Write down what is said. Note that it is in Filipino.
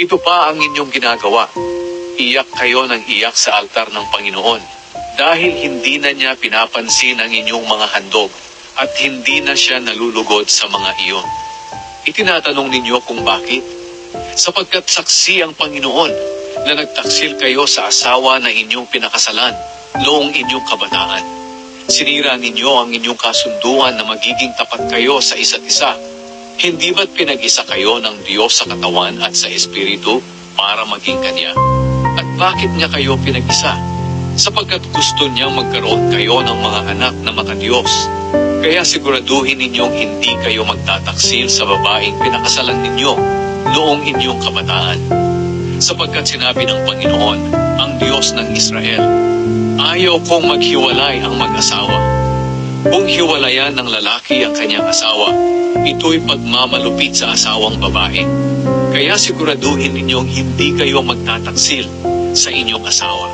Ito pa ang inyong ginagawa. Iyak kayo ng iyak sa altar ng Panginoon dahil hindi na niya pinapansin ang inyong mga handog at hindi na siya nalulugod sa mga iyon. Itinatanong ninyo kung bakit? Sapagkat saksi ang Panginoon na nagtaksil kayo sa asawa na inyong pinakasalan noong inyong kabataan. Sinira ninyo ang inyong kasunduan na magiging tapat kayo sa isa't isa. Hindi ba't pinag-isa kayo ng Diyos sa katawan at sa Espiritu para maging Kanya? At bakit niya kayo pinag-isa? Sapagkat gusto niyang magkaroon kayo ng mga anak na makadiyos. Kaya siguraduhin ninyong hindi kayo magtataksil sa babaeng pinakasalan ninyo noong inyong kabataan. Sapagkat sinabi ng Panginoon, ang Diyos ng Israel, ayaw kong maghiwalay ang mag-asawa. Kung hiwalayan ng lalaki ang kanyang asawa, ito'y pagmamalupit sa asawang babae. Kaya siguraduhin ninyong hindi kayo magtataksil sa inyong asawa.